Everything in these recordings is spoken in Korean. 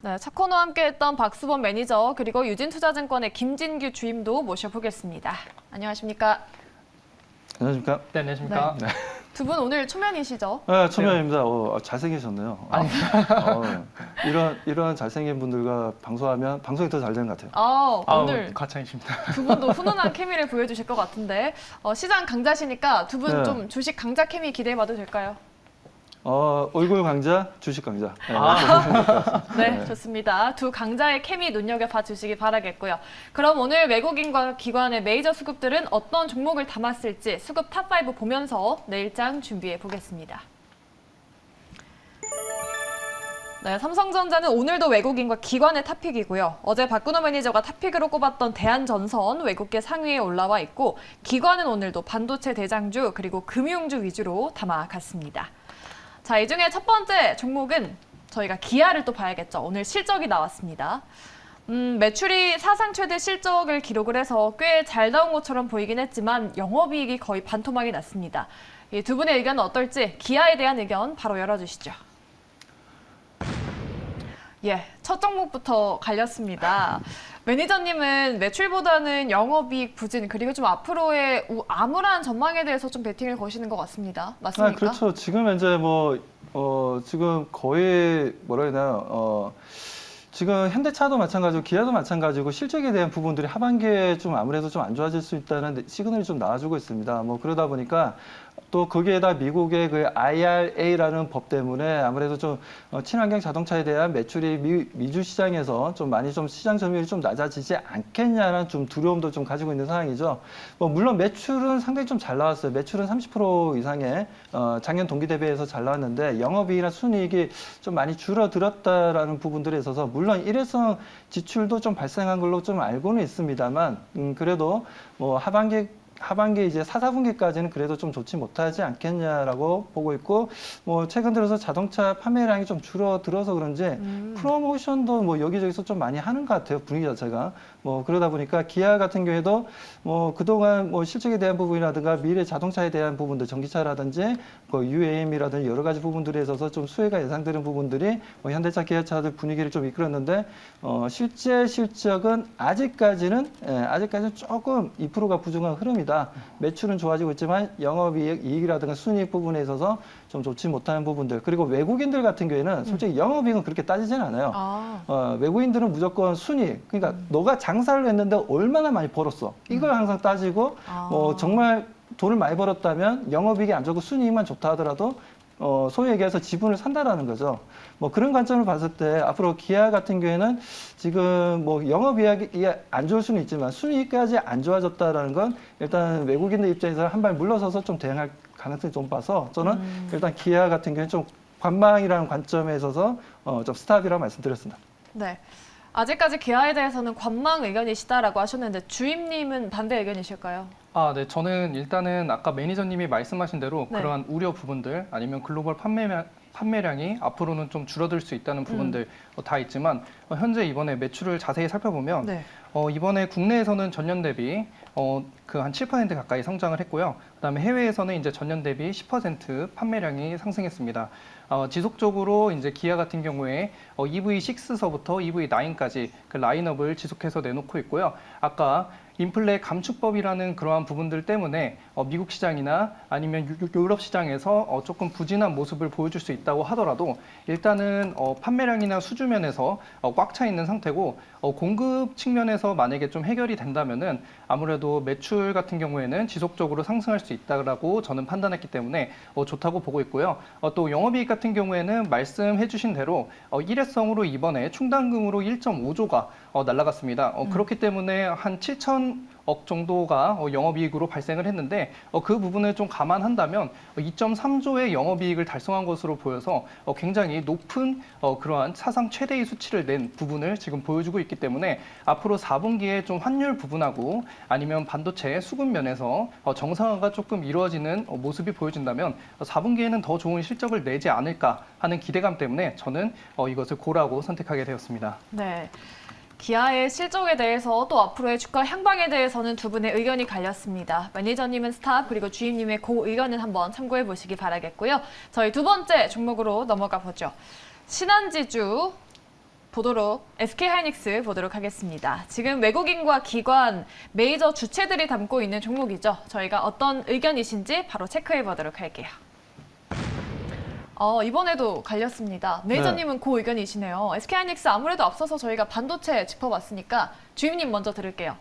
네, 첫 코너 함께했던 박수범 매니저 그리고 유진투자증권의 김진규 주임도 모셔보겠습니다. 안녕하십니까? 안녕하십니까? 네, 안녕하십니까? 네. 두 분 오늘 초면이시죠? 네, 초면입니다. 잘생기셨네요. 아니, 이런 잘생긴 분들과 방송하면 방송이 더 잘 되는 것 같아요. 오늘 과찬이십니다. 두 분도 훈훈한 케미를 보여주실 것 같은데 시장 강자시니까 두 분 네. 좀 주식 강자 케미 기대해봐도 될까요? 얼굴 강자, 주식 강자. 네, 좋습니다. 두 강자의 케미 눈여겨봐 주시기 바라겠고요. 그럼 오늘 외국인과 기관의 메이저 수급들은 어떤 종목을 담았을지 수급 탑5 보면서 내일장 준비해 보겠습니다. 네, 삼성전자는 오늘도 외국인과 기관의 탑픽이고요. 어제 박근호 매니저가 탑픽으로 꼽았던 대한전선 외국계 상위에 올라와 있고 기관은 오늘도 반도체 대장주 그리고 금융주 위주로 담아갔습니다. 자, 이 중에 첫 번째 종목은 저희가 기아를 또 봐야겠죠. 오늘 실적이 나왔습니다. 매출이 사상 최대 실적을 기록을 해서 꽤 잘 나온 것처럼 보이긴 했지만 영업이익이 거의 반토막이 났습니다. 이 두 분의 의견은 어떨지 기아에 대한 의견 바로 열어주시죠. 예, 첫 종목부터 갈렸습니다. 매니저님은 매출보다는 영업이익 부진 그리고 좀 앞으로의 암울한 전망에 대해서 좀 베팅을 거시는 것 같습니다. 맞습니까? 그렇죠. 지금 이제 지금 거의 뭐라 해야 되나요? 지금 현대차도 마찬가지고 기아도 마찬가지고 실적에 대한 부분들이 하반기에 좀 아무래도 좀 안 좋아질 수 있다는 시그널이 좀 나와주고 있습니다. 그러다 보니까 또 거기에다 미국의 그 IRA라는 법 때문에 아무래도 좀 친환경 자동차에 대한 매출이 미주 시장에서 좀 많이 좀 시장 점유율이 좀 낮아지지 않겠냐는 좀 두려움도 좀 가지고 있는 상황이죠. 물론 매출은 상당히 좀 잘 나왔어요. 매출은 30% 이상의 작년 동기 대비해서 잘 나왔는데 영업이익이나 순이익이 좀 많이 줄어들었다라는 부분들에 있어서 물론 일회성 지출도 좀 발생한 걸로 좀 알고는 있습니다만 그래도 하반기 이제 4, 4분기까지는 그래도 좀 좋지 못하지 않겠냐라고 보고 있고 최근 들어서 자동차 판매량이 좀 줄어들어서 그런지 프로모션도 여기저기서 좀 많이 하는 것 같아요. 분위기 자체가. 그러다 보니까 기아 같은 경우에도 그동안 실적에 대한 부분이라든가 미래 자동차에 대한 부분들 전기차라든지 UAM이라든지 여러 가지 부분들에 있어서 좀 수혜가 예상되는 부분들이 현대차 기아차들 분위기를 좀 이끌었는데 실제 실적은 아직까지는 조금 2%가 부족한 흐름이다. 매출은 좋아지고 있지만 영업이익이라든가 순이익 부분에 있어서 좀 좋지 못한 부분들 그리고 외국인들 같은 경우에는 솔직히 영업이익은 그렇게 따지진 않아요. 외국인들은 무조건 순이익 그러니까 너가 장사를 했는데 얼마나 많이 벌었어 이걸 항상 따지고 정말 돈을 많이 벌었다면 영업이익이 안 좋고 순이익만 좋다 하더라도 소위 얘기해서 지분을 산다라는 거죠. 그런 관점을 봤을 때 앞으로 기아 같은 경우에는 지금 영업이익이 안 좋을 수는 있지만 순이익까지 안 좋아졌다라는 건 일단 외국인들 입장에서 한 발 물러서서 좀 대응할 가능성이 좀 봐서 저는 일단 기아 같은 경우는 좀 관망이라는 관점에 있어서 좀 스탑이라고 말씀드렸습니다. 네. 아직까지 기아에 대해서는 관망 의견이시다라고 하셨는데 주임님은 반대 의견이실까요? 네. 저는 일단은 아까 매니저님이 말씀하신 대로 네. 그러한 우려 부분들 아니면 글로벌 판매량이 앞으로는 좀 줄어들 수 있다는 부분들 다 있지만 현재 이번에 매출을 자세히 살펴보면 네. 이번에 국내에서는 전년 대비 그 한 7% 가까이 성장을 했고요. 그다음에 해외에서는 이제 전년 대비 10% 판매량이 상승했습니다. 지속적으로 이제 기아 같은 경우에 EV6서부터 EV9까지 그 라인업을 지속해서 내놓고 있고요. 아까 인플레 감축법이라는 그러한 부분들 때문에 미국 시장이나 아니면 유럽 시장에서 조금 부진한 모습을 보여줄 수 있다고 하더라도 일단은 판매량이나 수주면에서 꽉 차 있는 상태고 공급 측면에서 만약에 좀 해결이 된다면은 아무래도 매출 같은 경우에는 지속적으로 상승할 수 있다라고 저는 판단했기 때문에 좋다고 보고 있고요. 또 영업이익 같은 경우에는 말씀해주신 대로 일회성으로 이번에 충당금으로 1.5조가 날라갔습니다. 그렇기 때문에 한 7천억 정도가 영업이익으로 발생을 했는데 그 부분을 좀 감안한다면 2.3조의 영업이익을 달성한 것으로 보여서 굉장히 높은 그러한 사상 최대의 수치를 낸 부분을 지금 보여주고 있기 때문에 앞으로 4분기에 좀 환율 부분하고 아니면 반도체 수급 면에서 정상화가 조금 이루어지는 모습이 보여진다면 4분기에는 더 좋은 실적을 내지 않을까 하는 기대감 때문에 저는 이것을 고라고 선택하게 되었습니다. 네. 기아의 실적에 대해서 또 앞으로의 주가 향방에 대해서는 두 분의 의견이 갈렸습니다. 매니저님은 스탑 그리고 주임님의 그 의견은 한번 참고해 보시기 바라겠고요. 저희 두 번째 종목으로 넘어가 보죠. 신한지주 SK하이닉스 보도록 하겠습니다. 지금 외국인과 기관, 메이저 주체들이 담고 있는 종목이죠. 저희가 어떤 의견이신지 바로 체크해 보도록 할게요. 이번에도 갈렸습니다. 메이저님은 그 의견이시네요. SK하이닉스 아무래도 앞서서 저희가 반도체 짚어봤으니까 주임님 먼저 들을게요.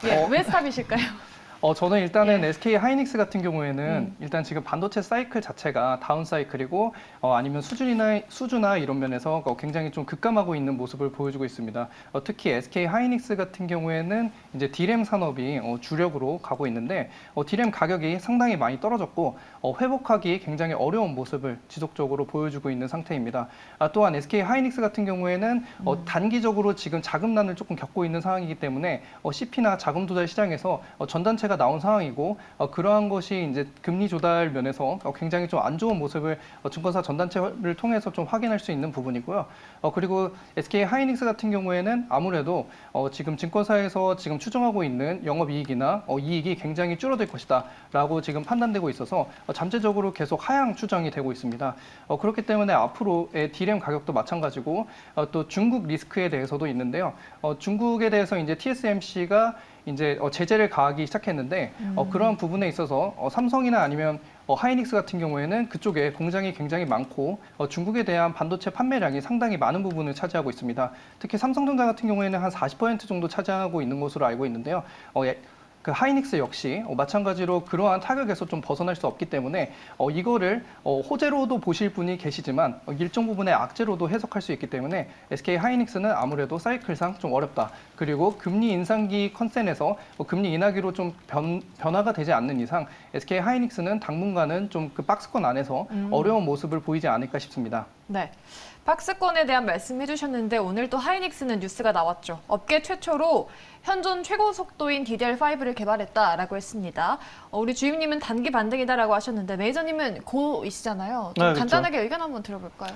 예, 왜 스탑이실까요? 저는 일단은 예. SK 하이닉스 같은 경우에는 일단 지금 반도체 사이클 자체가 다운 사이클이고 아니면 수주나 이런 면에서 굉장히 좀 급감하고 있는 모습을 보여주고 있습니다. 특히 SK 하이닉스 같은 경우에는 이제 D램 산업이 주력으로 가고 있는데 D램 가격이 상당히 많이 떨어졌고 회복하기 굉장히 어려운 모습을 지속적으로 보여주고 있는 상태입니다. 또한 SK 하이닉스 같은 경우에는 단기적으로 지금 자금난을 조금 겪고 있는 상황이기 때문에 CP나 자금 조달 시장에서 전단체가 나온 상황이고 그러한 것이 이제 금리 조달 면에서 굉장히 좀 안 좋은 모습을 증권사 전단체를 통해서 좀 확인할 수 있는 부분이고요. 그리고 SK 하이닉스 같은 경우에는 아무래도 지금 증권사에서 지금 추정하고 있는 영업이익이나 이익이 굉장히 줄어들 것이다라고 지금 판단되고 있어서 잠재적으로 계속 하향 추정이 되고 있습니다. 그렇기 때문에 앞으로의 D램 가격도 마찬가지고 또 중국 리스크에 대해서도 있는데요. 중국에 대해서 이제 TSMC가 이제 제재를 가하기 시작했는데 그러한 부분에 있어서 삼성이나 아니면 하이닉스 같은 경우에는 그쪽에 공장이 굉장히 많고 중국에 대한 반도체 판매량이 상당히 많은 부분을 차지하고 있습니다. 특히 삼성전자 같은 경우에는 한 40% 정도 차지하고 있는 것으로 알고 있는데요. 그 하이닉스 역시 마찬가지로 그러한 타격에서 좀 벗어날 수 없기 때문에 이거를 호재로도 보실 분이 계시지만 일정 부분의 악재로도 해석할 수 있기 때문에 SK 하이닉스는 아무래도 사이클상 좀 어렵다. 그리고 금리 인상기 컨센에서 금리 인하기로 좀 변화가 되지 않는 이상 SK 하이닉스는 당분간은 좀 그 박스권 안에서 어려운 모습을 보이지 않을까 싶습니다. 네. 박스권에 대한 말씀 해주셨는데 오늘 또 하이닉스는 뉴스가 나왔죠. 업계 최초로 현존 최고 속도인 DDR5를 개발했다라고 했습니다. 우리 주임님은 단기 반등이다라고 하셨는데 메이저님은 고이시잖아요. 좀 네, 그렇죠. 간단하게 의견 한번 들어볼까요?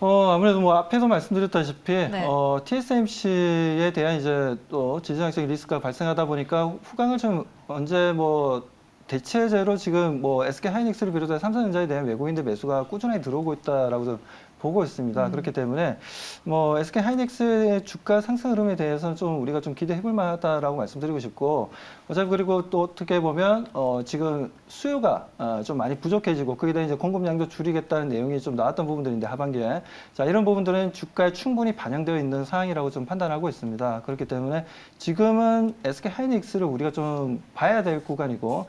아무래도 뭐 앞에서 말씀드렸다시피 네. TSMC에 대한 이제 또 지정학적인 리스크가 발생하다 보니까 후광을 좀 언제 뭐 대체제로 지금 뭐 SK 하이닉스를 비롯해 삼성전자에 대한 외국인들 매수가 꾸준히 들어오고 있다라고 좀 보고 있습니다. 그렇기 때문에 뭐 SK 하이닉스의 주가 상승 흐름에 대해서는 좀 우리가 좀 기대해 볼 만하다라고 말씀드리고 싶고 어차피 그리고 또 어떻게 보면 지금 수요가 좀 많이 부족해지고 거기다 이제 공급량도 줄이겠다는 내용이 좀 나왔던 부분들인데 하반기에 자 이런 부분들은 주가에 충분히 반영되어 있는 상황이라고 좀 판단하고 있습니다. 그렇기 때문에 지금은 SK 하이닉스를 우리가 좀 봐야 될 구간이고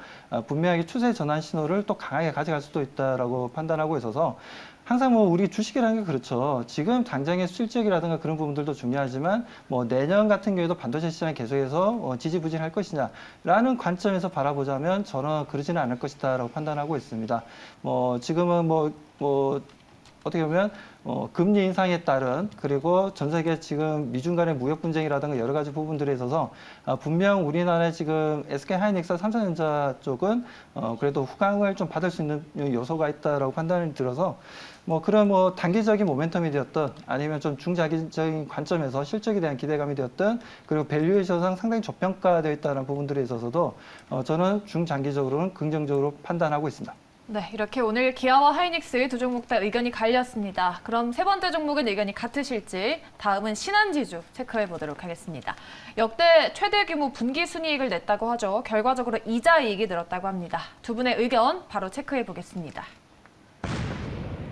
분명하게 추세 전환 신호를 또 강하게 가져갈 수도 있다라고 판단하고 있어서 항상 뭐 우리 주식이라는 게 그렇죠. 지금 당장의 실적이라든가 그런 부분들도 중요하지만 뭐 내년 같은 경우에도 반도체 시장이 계속해서 지지부진할 것이냐라는 관점에서 바라보자면 저는 그러지는 않을 것이다라고 판단하고 있습니다. 뭐 지금은 뭐 어떻게 보면 금리 인상에 따른 그리고 전 세계 지금 미중 간의 무역 분쟁이라든가 여러 가지 부분들에 있어서 분명 우리나라의 지금 SK 하이닉스, 삼성전자 쪽은 그래도 후광을 좀 받을 수 있는 요소가 있다라고 판단이 들어서 뭐 그런 뭐 단기적인 모멘텀이 되었던 아니면 좀 중장기적인 관점에서 실적에 대한 기대감이 되었던 그리고 밸류에이션상 상당히 저평가되어 있다는 부분들에 있어서도 저는 중장기적으로는 긍정적으로 판단하고 있습니다. 네, 이렇게 오늘 기아와 하이닉스 두 종목 다 의견이 갈렸습니다. 그럼 세 번째 종목은 의견이 같으실지 다음은 신한지주 체크해 보도록 하겠습니다. 역대 최대 규모 분기 순이익을 냈다고 하죠. 결과적으로 이자 이익이 늘었다고 합니다. 두 분의 의견 바로 체크해 보겠습니다.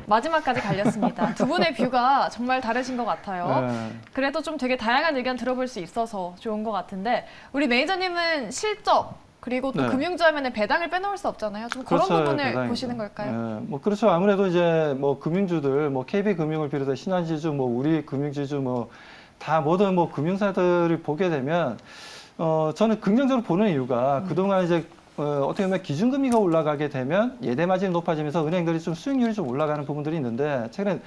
마지막까지 갈렸습니다. 두 분의 뷰가 정말 다르신 것 같아요. 네. 그래도 좀 되게 다양한 의견 들어볼 수 있어서 좋은 것 같은데 우리 매니저님은 실적 그리고 또 네. 금융주 하면은 배당을 빼놓을 수 없잖아요. 좀 그런 그렇죠, 부분을 배당이죠. 보시는 걸까요? 네, 뭐 그렇죠. 아무래도 이제 뭐 금융주들, 뭐 KB금융을 비롯해 신한지주, 뭐 우리금융지주, 뭐 다 모든 뭐 금융사들을 보게 되면 저는 긍정적으로 보는 이유가 그동안 이제 어떻게 보면 기준금리가 올라가게 되면 예대 마진이 높아지면서 은행들이 좀 수익률이 좀 올라가는 부분들이 있는데 최근에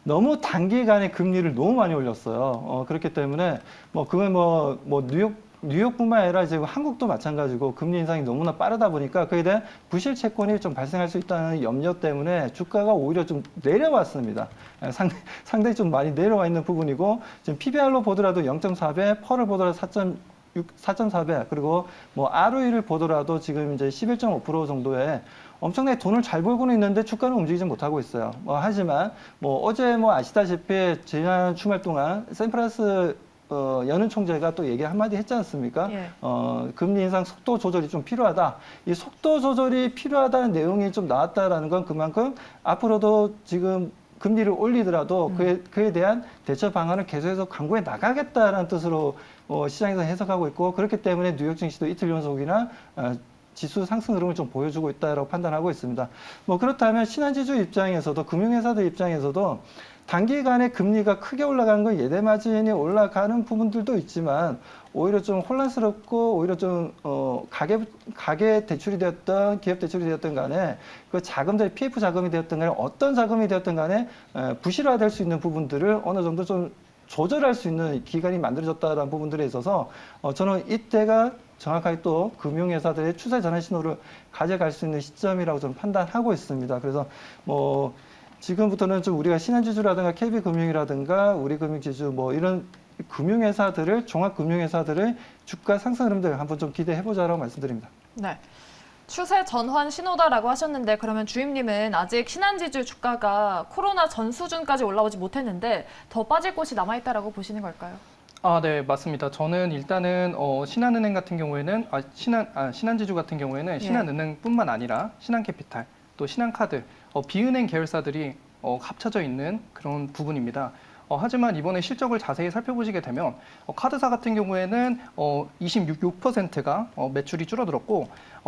너무 단기간에 금리를 너무 많이 올렸어요. 그렇기 때문에 뭐 그건 뭐 뉴욕뿐만 아니라 이제 한국도 마찬가지고 금리 인상이 너무나 빠르다 보니까 그에 대한 부실 채권이 좀 발생할 수 있다는 염려 때문에 주가가 오히려 좀 내려왔습니다. 상당히 좀 많이 내려와 있는 부분이고 지금 PBR로 보더라도 0.4배, 펄을 보더라도 4.4배 그리고 뭐 ROE를 보더라도 지금 이제 11.5% 정도의 엄청나게 돈을 잘 벌고는 있는데 주가는 움직이지 못하고 있어요. 하지만 어제 아시다시피 지난 주말 동안 샌프란스 여는 총재가 또 얘기 한마디 했지 않습니까? 예. 금리 인상 속도 조절이 좀 필요하다. 이 속도 조절이 필요하다는 내용이 좀 나왔다라는 건 그만큼 앞으로도 지금 금리를 올리더라도 그에 대한 대처 방안을 계속해서 강구해 나가겠다라는 뜻으로 시장에서 해석하고 있고, 그렇기 때문에 뉴욕 증시도 이틀 연속이나 지수 상승 흐름을 좀 보여주고 있다라고 판단하고 있습니다. 그렇다면 신한지주 입장에서도, 금융회사들 입장에서도 단기간에 금리가 크게 올라가는 건 예대 마진이 올라가는 부분들도 있지만, 오히려 좀 혼란스럽고 오히려 좀 가계 대출이 되었던, 기업 대출이 되었던 간에 그 자금들이 PF 자금이 되었던 간에 어떤 자금이 되었던 간에 부실화될 수 있는 부분들을 어느 정도 좀 조절할 수 있는 기간이 만들어졌다는 부분들에 있어서 저는 이때가 정확하게 또 금융회사들의 추세 전환 신호를 가져갈 수 있는 시점이라고 저는 판단하고 있습니다. 그래서 지금부터는 좀 우리가 신한지주라든가 KB금융이라든가 우리금융지주 이런 금융회사들을, 종합금융회사들의 주가 상승 흐름들 한번 좀 기대해보자라고 말씀드립니다. 네. 추세 전환 신호다라고 하셨는데, 그러면 주임님은 아직 신한지주 주가가 코로나 전 수준까지 올라오지 못했는데 더 빠질 곳이 남아있다라고 보시는 걸까요? 네, 맞습니다. 저는 일단은 신한은행 같은 경우에는 신한지주 같은 경우에는 신한은행뿐만 아니라 신한캐피탈, 또 신한카드, 비은행 계열사들이 합쳐져 있는 그런 부분입니다. 하지만 이번에 실적을 자세히 살펴보시게 되면 카드사 같은 경우에는 26%가 매출이 줄어들었고,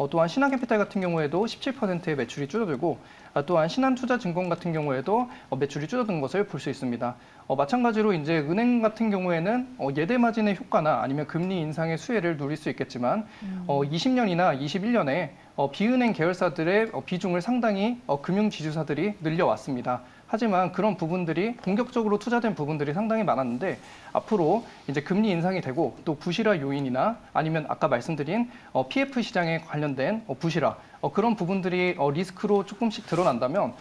또한 신한캐피탈 같은 경우에도 17%의 매출이 줄어들고, 또한 신한투자증권 같은 경우에도 매출이 줄어든 것을 볼 수 있습니다. 마찬가지로 이제 은행 같은 경우에는 예대 마진의 효과나 아니면 금리 인상의 수혜를 누릴 수 있겠지만 20년이나 21년에 비은행 계열사들의 비중을 상당히 금융지주사들이 늘려왔습니다. 하지만 그런 부분들이 본격적으로 투자된 부분들이 상당히 많았는데, 앞으로 이제 금리 인상이 되고 또 부실화 요인이나 아니면 아까 말씀드린 PF 시장에 관련된 부실화, 그런 부분들이 리스크로 조금씩 드러난다면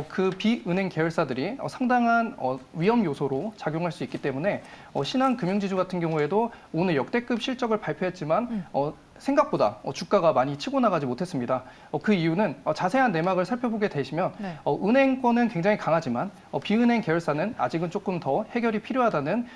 그 비은행 계열사들이 상당한 위험 요소로 작용할 수 있기 때문에 신한금융지주 같은 경우에도 오늘 역대급 실적을 발표했지만 생각보다 주가가 많이 치고 나가지 못했습니다. 그 이유는 자세한 내막을 살펴보게 되시면 은행권은 굉장히 강하지만 비은행 계열사는 아직은 조금 더 해결이 필요하다는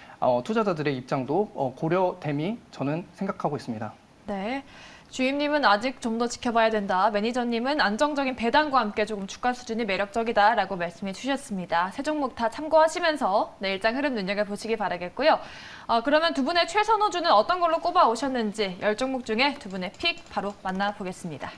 투자자들의 입장도 고려됨이 저는 생각하고 있습니다. 네. 주임님은 아직 좀 더 지켜봐야 된다. 매니저님은 안정적인 배당과 함께 조금 주가 수준이 매력적이다라고 말씀해 주셨습니다. 세 종목 다 참고하시면서 내일장 흐름 눈여겨보시기 바라겠고요. 그러면 두 분의 최선호주는 어떤 걸로 꼽아 오셨는지 10종목 중에 두 분의 픽 바로 만나보겠습니다.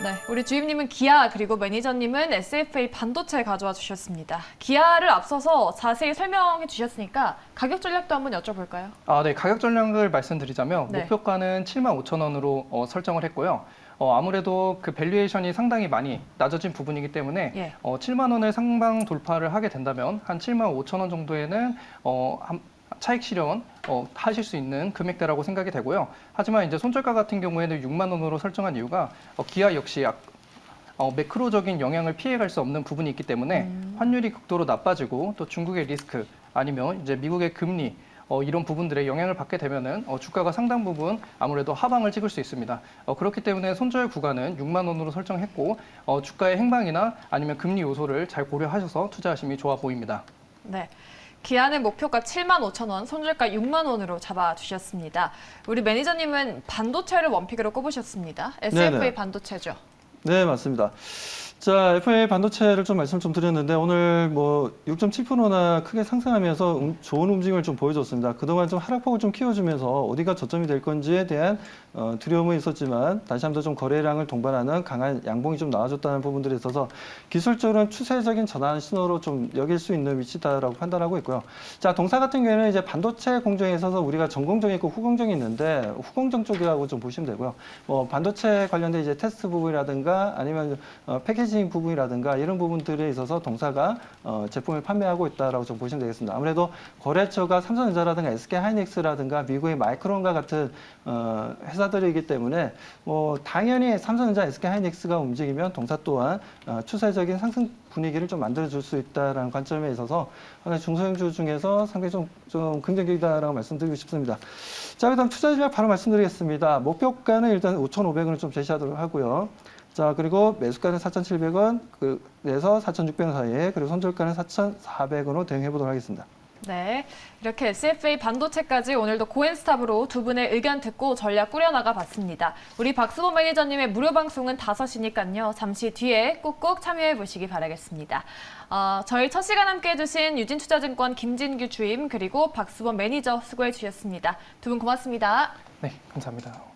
네, 우리 주임님은 기아, 그리고 매니저님은 SFA 반도체 가져와 주셨습니다. 기아를 앞서서 자세히 설명해 주셨으니까 가격 전략도 한번 여쭤볼까요? 네, 가격 전략을 말씀드리자면 네. 목표가는 75,000원으로 설정을 했고요. 아무래도 그 밸류에이션이 상당히 많이 낮아진 부분이기 때문에 7만 원을 상방 돌파를 하게 된다면 한 75,000원 정도에는 차익 실현 하실 수 있는 금액대라고 생각이 되고요. 하지만 이제 손절가 같은 경우에는 6만 원으로 설정한 이유가 기아 역시 매크로적인 영향을 피해갈 수 없는 부분이 있기 때문에 환율이 극도로 나빠지고 또 중국의 리스크 아니면 이제 미국의 금리 이런 부분들에 영향을 받게 되면은 주가가 상당 부분 아무래도 하방을 찍을 수 있습니다. 그렇기 때문에 손절 구간은 6만 원으로 설정했고 주가의 행방이나 아니면 금리 요소를 잘 고려하셔서 투자하심이 좋아 보입니다. 네. 기아는 목표가 75,000원, 손절가 6만 원으로 잡아주셨습니다. 우리 매니저님은 반도체를 원픽으로 꼽으셨습니다. SFA 네네. 반도체죠. 네, 맞습니다. 자, FA 반도체를 좀 말씀 좀 드렸는데 오늘 6.7%나 크게 상승하면서 좋은 움직임을 좀 보여줬습니다. 그동안 좀 하락폭을 좀 키워주면서 어디가 저점이 될 건지에 대한 두려움은 있었지만 다시 한번 좀 거래량을 동반하는 강한 양봉이 좀 나와줬다는 부분들에 있어서 기술적으로는 추세적인 전환 신호로 좀 여길 수 있는 위치다라고 판단하고 있고요. 자, 동사 같은 경우에는 이제 반도체 공정에 있어서 우리가 전공정이 있고 후공정이 있는데 후공정 쪽이라고 좀 보시면 되고요. 반도체 관련된 이제 테스트 부분이라든가 아니면 패키지 패키징 부분이라든가 이런 부분들에 있어서 동사가 제품을 판매하고 있다라고 좀 보시면 되겠습니다. 아무래도 거래처가 삼성전자라든가 SK하이닉스라든가 미국의 마이크론과 같은 회사들이기 때문에 뭐 당연히 삼성전자, SK하이닉스가 움직이면 동사 또한 추세적인 상승 분위기를 좀 만들어줄 수 있다라는 관점에 있어서 중소형주 중에서 상당히 좀 긍정적이다라고 말씀드리고 싶습니다. 자, 그다음 투자 전략 바로 말씀드리겠습니다. 목표가는 일단 5,500원을 좀 제시하도록 하고요. 자, 그리고 매수가는 4,700원, 그래서 4,600원 사이에, 그리고 손절가는 4,400원으로 대응해 보도록 하겠습니다. 네, 이렇게 SFA 반도체까지 오늘도 고엔스탑으로 두 분의 의견 듣고 전략 꾸려나가 봤습니다. 우리 박수범 매니저님의 무료 방송은 5시니까요. 잠시 뒤에 꾹꾹 참여해 보시기 바라겠습니다. 저희 첫 시간 함께 해주신 유진투자증권 김진규 주임 그리고 박수범 매니저 수고해 주셨습니다. 두 분 고맙습니다. 네, 감사합니다.